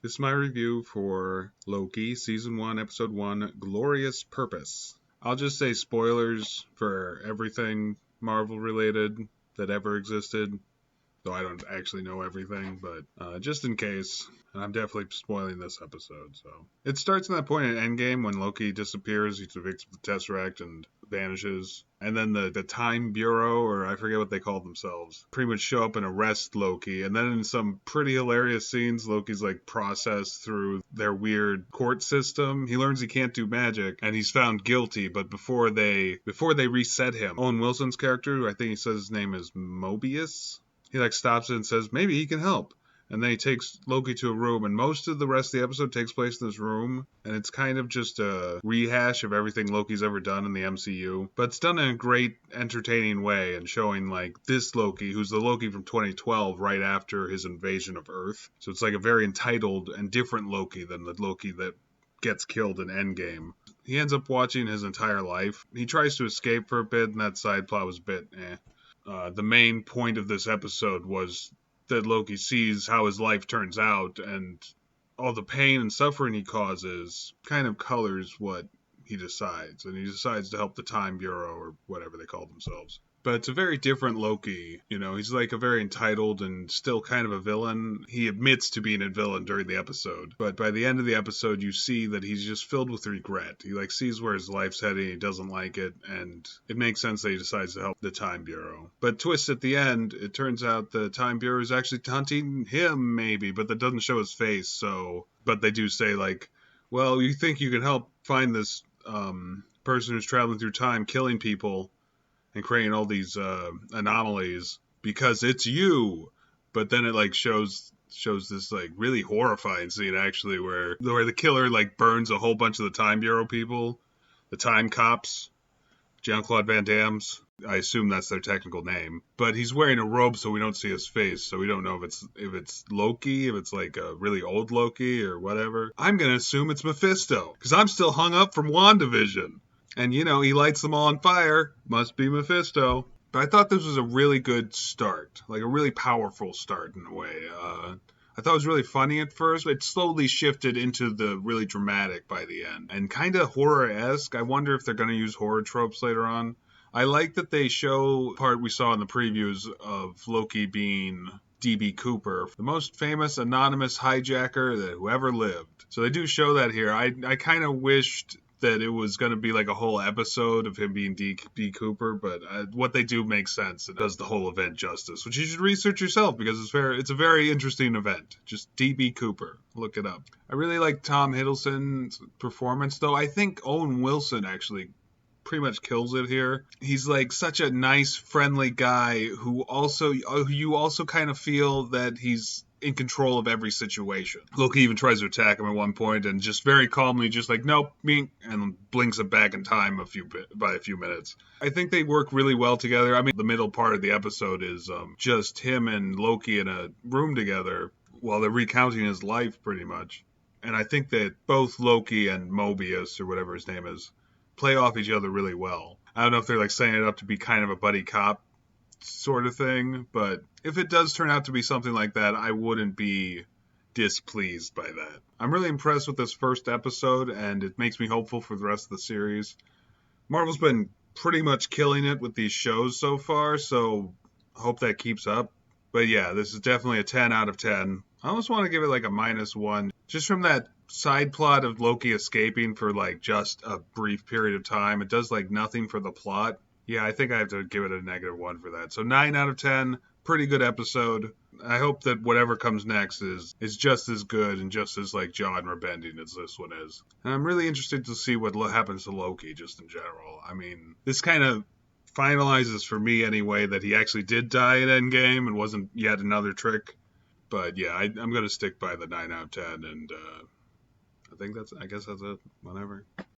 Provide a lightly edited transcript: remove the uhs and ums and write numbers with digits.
This is my review for Loki, Season 1, Episode 1, Glorious Purpose. I'll just say spoilers for everything Marvel-related that ever existed, though I don't actually know everything, but just in case, and I'm definitely spoiling this episode. So it starts in that point in Endgame when Loki disappears, he's evicted the Tesseract and vanishes, and then the Time Bureau, or I forget what they call themselves, pretty much show up and arrest Loki, and then in some pretty hilarious scenes, Loki's like processed through their weird court system. He learns he can't do magic, and he's found guilty, but before they reset him, Owen Wilson's character, who I think he says his name is Mobius, he like stops it and says maybe he can help. And then he takes Loki to a room, and most of the rest of the episode takes place in this room, and it's kind of just a rehash of everything Loki's ever done in the MCU, but it's done in a great, entertaining way, and showing, like, this Loki, who's the Loki from 2012, right after his invasion of Earth. So it's like a very entitled and different Loki than the Loki that gets killed in Endgame. He ends up watching his entire life. He tries to escape for a bit, and that side plot was a bit the main point of this episode was that Loki sees how his life turns out, and all the pain and suffering he causes kind of colors what he decides. And he decides to help the Time Bureau, or whatever they call themselves. But it's a very different Loki. You know, he's like a very entitled and still kind of a villain. He admits to being a villain during the episode. But by the end of the episode, you see that he's just filled with regret. He like sees where his life's heading. He doesn't like it. And it makes sense that he decides to help the Time Bureau. But twist at the end, it turns out the Time Bureau is actually hunting him, maybe. But that doesn't show his face. So, but they do say like, well, you think you can help find this person who's traveling through time, killing people and creating all these anomalies because it's you. But then it like shows this like really horrifying scene actually where the killer like burns a whole bunch of the Time Bureau people, the Time Cops, Jean-Claude Van Damme's. I assume that's their technical name. But he's wearing a robe so we don't see his face, so we don't know if it's Loki, if it's like a really old Loki or whatever. I'm gonna assume it's Mephisto, because I'm still hung up from WandaVision. And, you know, he lights them all on fire. Must be Mephisto. But I thought this was a really good start. Like a really powerful start in a way. I thought it was really funny at first. It slowly shifted into the really dramatic by the end. And kind of horror-esque. I wonder if they're going to use horror tropes later on. I like that they show the part we saw in the previews of Loki being D.B. Cooper, the most famous anonymous hijacker that who ever lived. So they do show that here. I kind of wished that it was going to be like a whole episode of him being D.B. Cooper, but what they do makes sense. It does the whole event justice, which you should research yourself because it's a very interesting event. Just D.B. Cooper. Look it up. I really like Tom Hiddleston's performance, though. I think Owen Wilson actually pretty much kills it here. He's like such a nice, friendly guy who you also kind of feel that he's in control of every situation. Loki even tries to attack him at one point and just very calmly just like, nope, me, and blinks it back in time by a few minutes. I think they work really well together. I mean, the middle part of the episode is just him and Loki in a room together while they're recounting his life pretty much. And I think that both Loki and Mobius, or whatever his name is, play off each other really well. I don't know if they're like setting it up to be kind of a buddy cop sort of thing, but if it does turn out to be something like that, I wouldn't be displeased by that. I'm really impressed with this first episode, and it makes me hopeful for the rest of the series. Marvel's been pretty much killing it with these shows so far, so I hope that keeps up. But yeah, this is definitely a 10 out of 10. I almost want to give it like a -1, just from that side plot of Loki escaping for like just a brief period of time. It does like nothing for the plot. Yeah, I think I have to give it a -1 for that. So 9 out of 10, pretty good episode. I hope that whatever comes next is just as good and just as like genre bending as this one is. And I'm really interested to see what happens to Loki just in general. I mean, this kind of finalizes for me anyway that he actually did die in Endgame and wasn't yet another trick. But yeah, I'm going to stick by the 9 out of 10, and I guess that's it. Whatever.